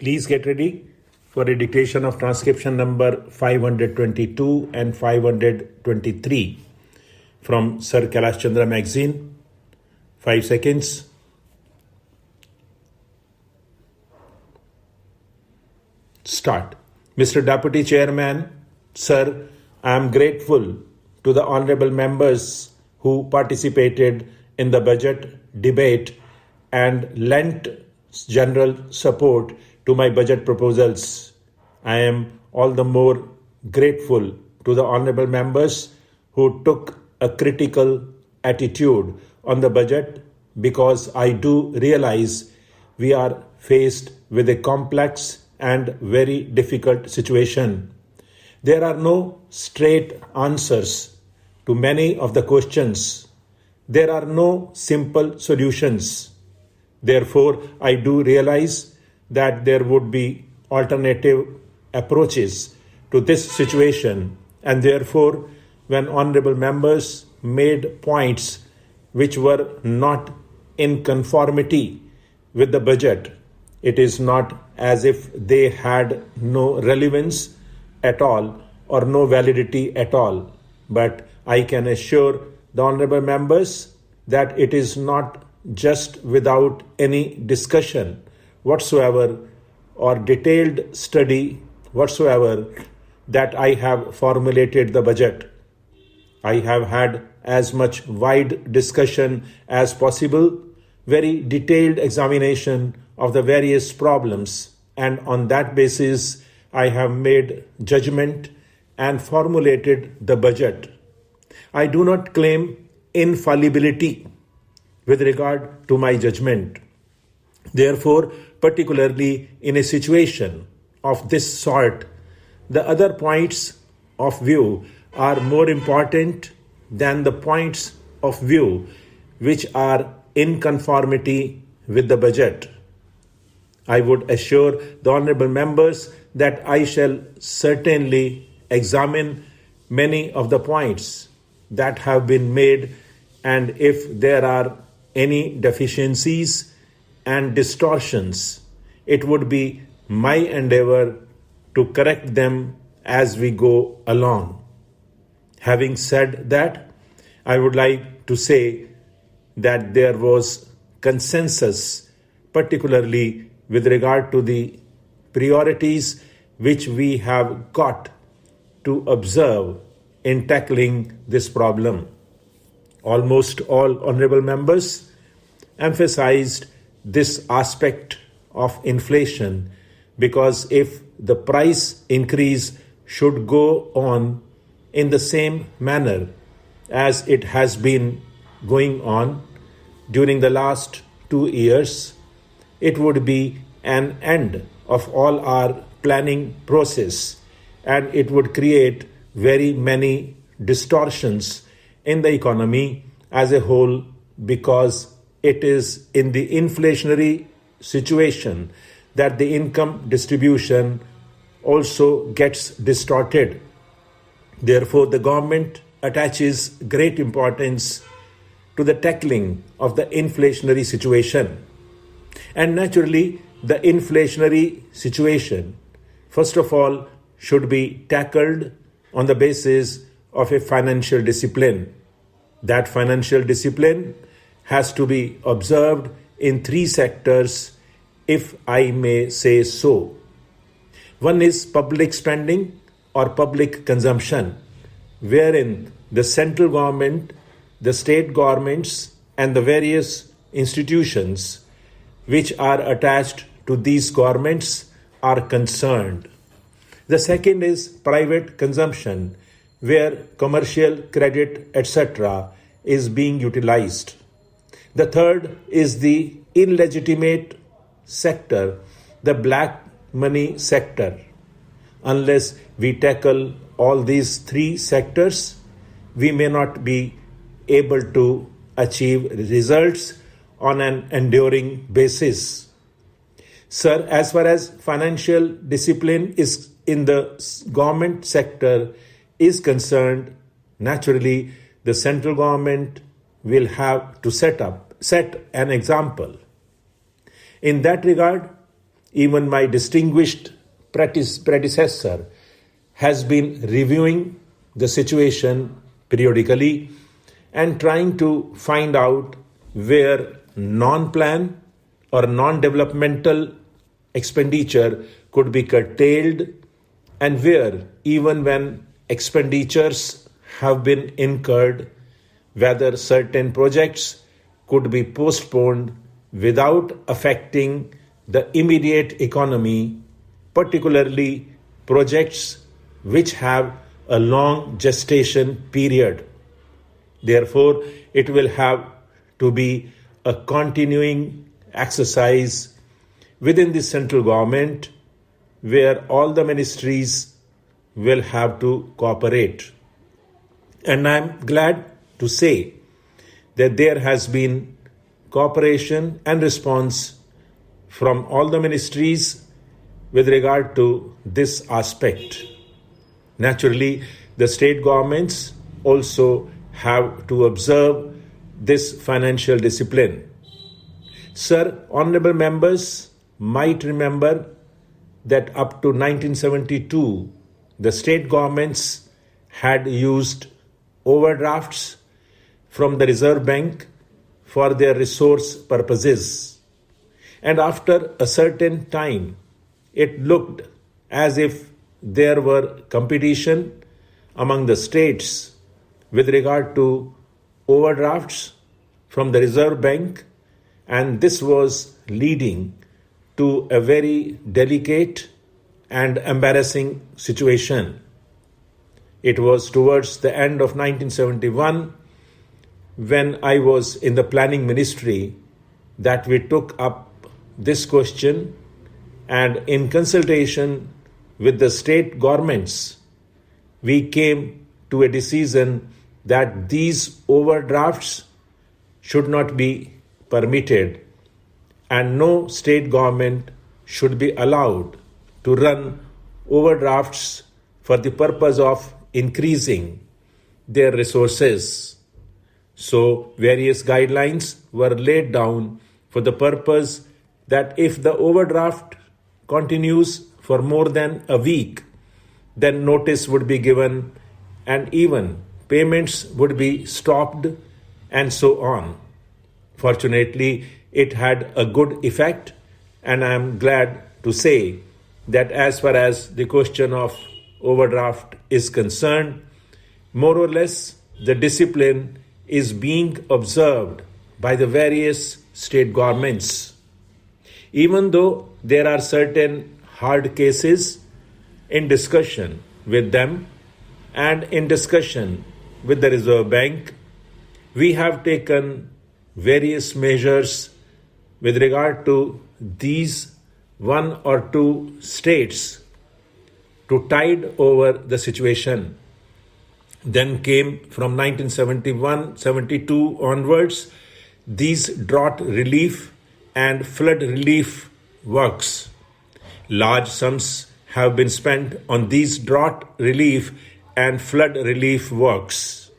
Please get ready for a dictation of transcription number 522 and 523 from Sir Kailash Chandra magazine. 5 seconds. Start. Mr. Deputy Chairman, Sir, I am grateful to the honorable members who participated in the budget debate and lent general support to my budget proposals. I am all the more grateful to the honorable members who took a critical attitude on the budget because I do realize we are faced with a complex and very difficult situation. There are no straight answers to many of the questions. There are no simple solutions. Therefore, I do realize that there would be alternative approaches to this situation, and therefore, when honorable members made points which were not in conformity with the budget, it is not as if they had no relevance at all or no validity at all. But I can assure the honorable members that it is not just without any discussion whatsoever or detailed study whatsoever that I have formulated the budget. I have had as much wide discussion as possible, very detailed examination of the various problems, and on that basis I have made judgment and formulated the budget. I do not claim infallibility with regard to my judgment. Therefore, particularly in a situation of this sort, the other points of view are more important than the points of view which are in conformity with the budget. I would assure the honorable members that I shall certainly examine many of the points that have been made, and if there are any deficiencies and distortions, it would be my endeavor to correct them as we go along. Having said that, I would like to say that there was consensus, particularly with regard to the priorities which we have got to observe in tackling this problem. Almost all honorable members emphasized this aspect of inflation because if the price increase should go on in the same manner as it has been going on during the last 2 years, it would be an end of all our planning process, and it would create very many distortions in the economy as a whole, because it is in the inflationary situation that the income distribution also gets distorted. Therefore, the government attaches great importance to the tackling of the inflationary situation. And naturally, the inflationary situation, first of all, should be tackled on the basis of a financial discipline. That financial discipline has to be observed in 3 sectors, if I may say so. One is public spending or public consumption, wherein the central government, the state governments, and the various institutions which are attached to these governments are concerned. The second is private consumption, where commercial credit, etc., is being utilized. The third is the illegitimate sector, the black money sector. Unless we tackle all these 3 sectors, we may not be able to achieve results on an enduring basis. Sir, as far as financial discipline is in the government sector is concerned, naturally the central government will have to set an example. In that regard, even my distinguished predecessor has been reviewing the situation periodically and trying to find out where non-plan or non-developmental expenditure could be curtailed, and where, even when expenditures have been incurred, whether certain projects could be postponed without affecting the immediate economy, particularly projects which have a long gestation period. Therefore, it will have to be a continuing exercise within the central government where all the ministries will have to cooperate. And I'm glad to say that there has been cooperation and response from all the ministries with regard to this aspect. Naturally, the state governments also have to observe this financial discipline. Sir, honorable members might remember that up to 1972, the state governments had used overdrafts from the Reserve Bank for their resource purposes. And after a certain time, it looked as if there were competition among the states with regard to overdrafts from the Reserve Bank, and this was leading to a very delicate and embarrassing situation. It was towards the end of 1971, when I was in the planning ministry, that we took up this question, and in consultation with the state governments, we came to a decision that these overdrafts should not be permitted, and no state government should be allowed to run overdrafts for the purpose of increasing their resources. So various guidelines were laid down for the purpose that if the overdraft continues for more than a week, then notice would be given and even payments would be stopped and so on. Fortunately, it had a good effect, and I am glad to say that as far as the question of overdraft is concerned, more or less the discipline is being observed by the various state governments. Even though there are certain hard cases in discussion with them and in discussion with the Reserve Bank, we have taken various measures with regard to these one or two states to tide over the situation. Then came from 1971-72 onwards these drought relief and flood relief works. Large sums have been spent on these drought relief and flood relief works.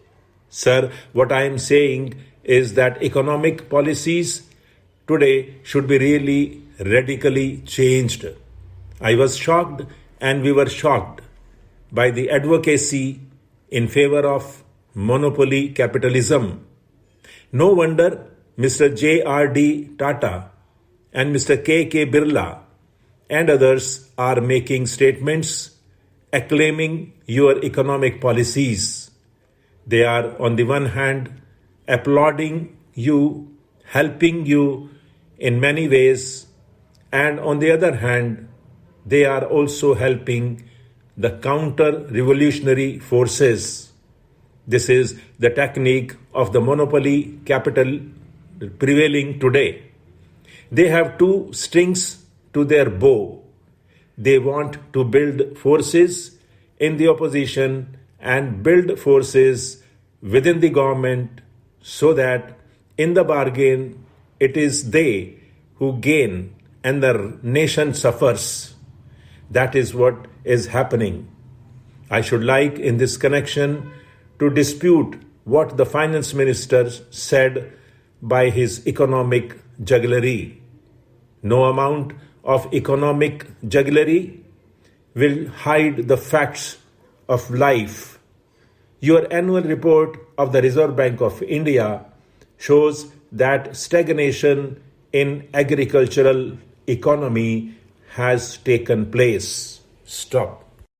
Sir, what I am saying is that economic policies today should be really radically changed. I was shocked, and we were shocked by the advocacy in favor of monopoly capitalism. No wonder Mr. J.R.D. Tata and Mr. K.K. Birla and others are making statements acclaiming your economic policies. They are, on the one hand, applauding you, helping you in many ways, and on the other hand, they are also helping the counter-revolutionary forces. This is the technique of the monopoly capital prevailing today. They have two strings to their bow. They want to build forces in the opposition and build forces within the government, so that in the bargain it is they who gain and the nation suffers. That is what is happening. I should like in this connection to dispute what the finance minister said by his economic jugglery. No amount of economic jugglery will hide the facts of life. Your annual report of the Reserve Bank of India shows that stagnation in agricultural economy has taken place. Stop.